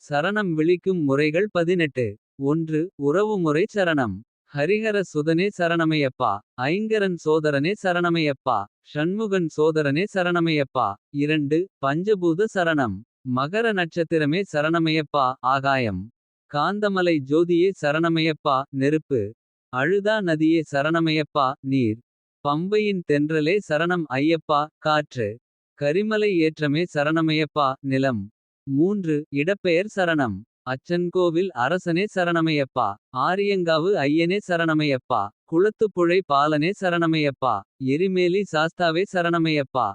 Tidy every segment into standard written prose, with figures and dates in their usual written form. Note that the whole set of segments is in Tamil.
சரணம் விளிக்கும் முறைகள் 18. 1. உறவுமுறை சரணம். ஹரிஹர சுதனே சரணமையப்பா. ஐங்கரன் சோதரனே சரணமையப்பா. ஷண்முகன் சோதரனே சரணமையப்பா. 2. பஞ்சபூத சரணம். மகர நட்சத்திரமே சரணமையப்பா. ஆகாயம். காந்தமலை ஜோதியே சரணமையப்பா. நெருப்பு. அழுதா நதியே சரணமையப்பா. நீர். பம்பையின் தென்றலே சரணம் ஐயப்பா. காற்று. கரிமலை ஏற்றமே சரணமையப்பா. நிலம். 3. இடப்பெயர் சரணம். அச்சன்கோவில் அரசனே சரணமையப்பா. ஆரியங்காவு ஐயனே சரணமையப்பா. குளத்துப்புழை பாலனே சரணமையப்பா. எரிமேலி சாஸ்தாவே சரணமையப்பா.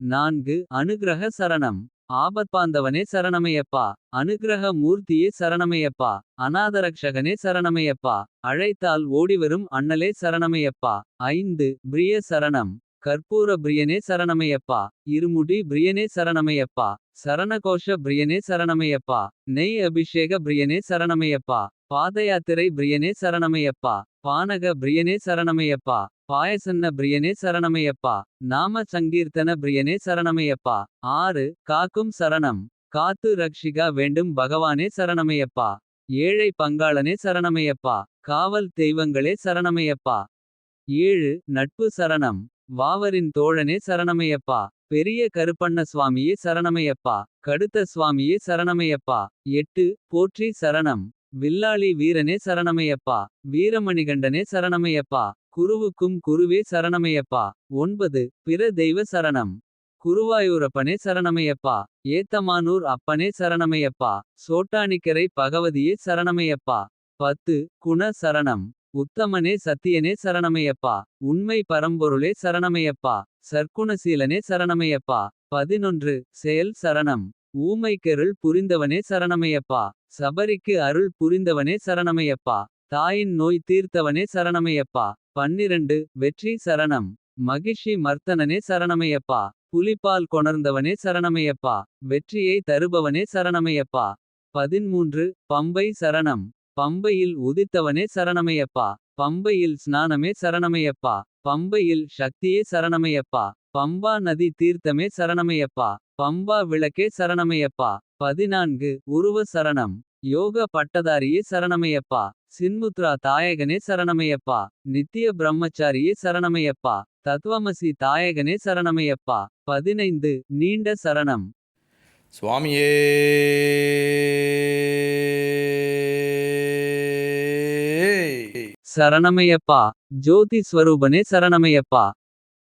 4. அனுக்கிரக சரணம். ஆபத்பாந்தவனே சரணமையப்பா. அனுக்கிரக மூர்த்தியே சரணமையப்பா. அநாதரக்ஷகனே சரணமையப்பா. அழைத்தால் ஓடிவரும் அண்ணலே சரணமையப்பா. 5. பிரிய சரணம். கற்பூர பிரியனே சரணமையப்பா. இருமுடி பிரியனே சரணமையப்பா. சரணகோஷ பிரியனே சரணமையப்பா. நெய் அபிஷேக பிரியனே சரணமையப்பா. பாதயாத்திரை பிரியனே சரணமையப்பா. பானக பிரியனே சரணமையப்பா. பாயசன்ன பிரியனே சரணமையப்பா. நாம சங்கீர்த்தன பிரியனே சரணமையப்பா. 6. காக்கும் சரணம். காத்து ரக்ஷிகா வேண்டும் பகவானே சரணமையப்பா. ஏழை பங்காளனே சரணமையப்பா. காவல் தெய்வங்களே சரணமையப்பா. 7. நட்பு சரணம். வாவரின் தோழனே சரணமையப்பா. பெரிய கருப்பண்ண சுவாமியே சரணமையப்பா. கடுத்த சுவாமியே சரணமையப்பா. 8. போற்றி சரணம். வில்லாளி வீரனே சரணமையப்பா. வீரமணிகண்டனே சரணமையப்பா. குருவுக்கும் குருவே சரணமையப்பா. 9. பிற தெய்வ சரணம். குருவாயூரப்பனே சரணமையப்பா. ஏத்தமானூர் அப்பனே சரணமையப்பா. சோட்டானிக்கரை பகவதியே சரணமையப்பா. 10. குண சரணம். உத்தமனே சத்தியனே சரணமையப்பா. உண்மை பரம்பொருளே சரணமையப்பா. சற்குணசீலனே சரணமையப்பா. 11. செயல் சரணம். ஊமைக்கருள் புரிந்தவனே சரணமையப்பா. சபரிக்கு அருள் புரிந்தவனே சரணமையப்பா. தாயின் நோய் தீர்த்தவனே சரணமையப்பா. 12. வெற்றி சரணம். மகிஷி மர்த்தனனே சரணமையப்பா. புலிபால் கொணர்ந்தவனே சரணமையப்பா. வெற்றியை தருபவனே சரணமையப்பா. 13. பம்பை சரணம். பம்பையில் உதித்தவனே சரணமையப்பா. பம்பையில் ஸ்நானமே சரணமையப்பா. பம்பையில் சக்தியே சரணமையப்பா. பம்பா நதி தீர்த்தமே சரணமையப்பா. பம்பா விளக்கே சரணமையப்பா. 14. உருவ சரணம். யோக பட்டதாரியே சரணமையப்பா. சின்முத்ரா தாயகனே சரணமையப்பா. நித்திய பிரம்மச்சாரியே சரணமையப்பா. தத்வமசி தாயகனே சரணமையப்பா. 15. நீண்ட சரணம். சுவாமியே சரணமையப்பா. ஜோதி ஸ்வரூபனே சரணமையப்பா.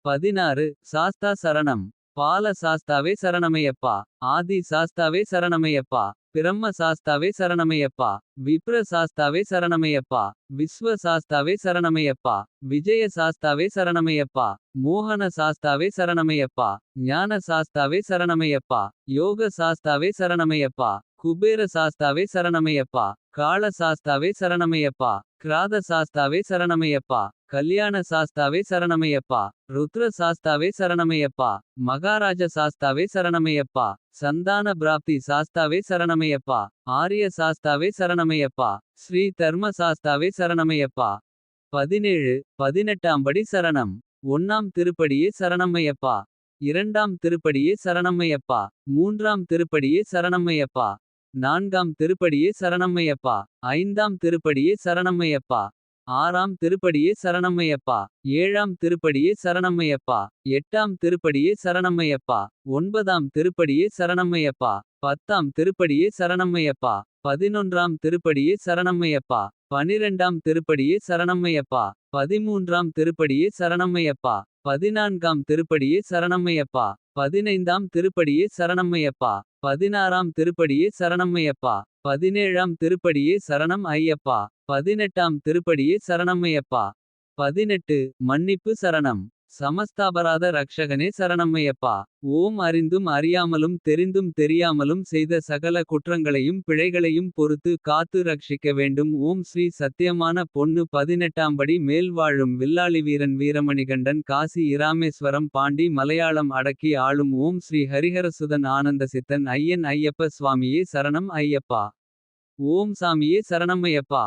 16. சாஸ்தா சரணம். பால சாஸ்தாவே சரணமையப்பா. ஆதி சாஸ்தாவே சரணமையப்பா. பிரம்ம சாஸ்தாவே சரணமையப்பா. விப்ர சாஸ்தாவே சரணமையப்பா. விஸ்வ சாஸ்தாவே சரணமையப்பா. விஜய சாஸ்தாவே சரணமையப்பா. மோகன சாஸ்தாவே சரணமையப்பா. ஞான சாஸ்தாவே சரணமையப்பா. யோக சாஸ்தாவே சரணமையப்பா. குபேர சாஸ்தாவே சரணமையப்பா. காள சாஸ்தாவே சரணமையப்பா. கிராத சாஸ்தாவே சரணமையப்பா. கல்யாண சாஸ்தாவே சரணமையப்பா. ருத்ர சாஸ்தாவே சரணமையப்பா. மகாராஜ சாஸ்தாவே சரணமையப்பா. சந்தான பிராப்தி சாஸ்தாவே சரணமையப்பா. ஆரிய சாஸ்தாவே சரணமையப்பா. ஸ்ரீ தர்ம சாஸ்தாவே சரணமையப்பா. 17. 18ஆம் படி சரணம். 1ஆம் திருப்படியே சரணமையப்பா. 2ஆம் திருப்படியே சரணமையப்பா. 3ஆம் திருப்படியே சரணமையப்பா. 4ஆம் திருப்படியே சரணமையப்பா. 5ஆம் திருப்படியே சரணமையப்பா. 6ஆம் திருப்படியே சரணமையப்பா. 7ஆம் திருப்படியே சரணமையப்பா. 8ஆம் திருப்படியே சரணமையப்பா. 9ஆம் திருப்படியே சரணமையப்பா. 10ஆம் திருப்படியே சரணமையப்பா. 11ஆம் திருப்படியே சரணமையப்பா. 12ஆம் திருப்படியே சரணமையப்பா. 13ஆம் திருப்படியே சரணமையப்பா. 14ஆம் திருப்படியே சரணமையப்பா. 15ஆம் திருப்படியே சரணமையப்பா. 16ஆம் திருப்படியே சரணமையப்பா. 17ஆம் திருப்படியே சரணம் ஐயப்பா. 18ஆம் திருப்படியே சரணமையப்பா. 18. மன்னிப்பு சரணம். சமஸ்தாபராத ரக்ஷகனே சரணமையப்பா. ஓம் அறிந்தும் அறியாமலும் தெரிந்தும் தெரியாமலும் செய்த சகல குற்றங்களையும் பிழைகளையும் பொறுத்து காத்து ரக்ஷிக்க வேண்டும். ஓம் ஸ்ரீ சத்தியமான பொன்னு 18ஆம் படி மேல் வாழும் வில்லாளி வீரன் வீரமணிகண்டன் காசி இராமேஸ்வரம் பாண்டி மலையாளம் அடக்கி ஆளும் ஓம் ஸ்ரீ ஹரிஹரசுதன் ஆனந்த சித்தன் ஐயன் ஐயப்ப சுவாமியே சரணம் ஐயப்பா. ஓம் சாமியே சரணமையப்பா.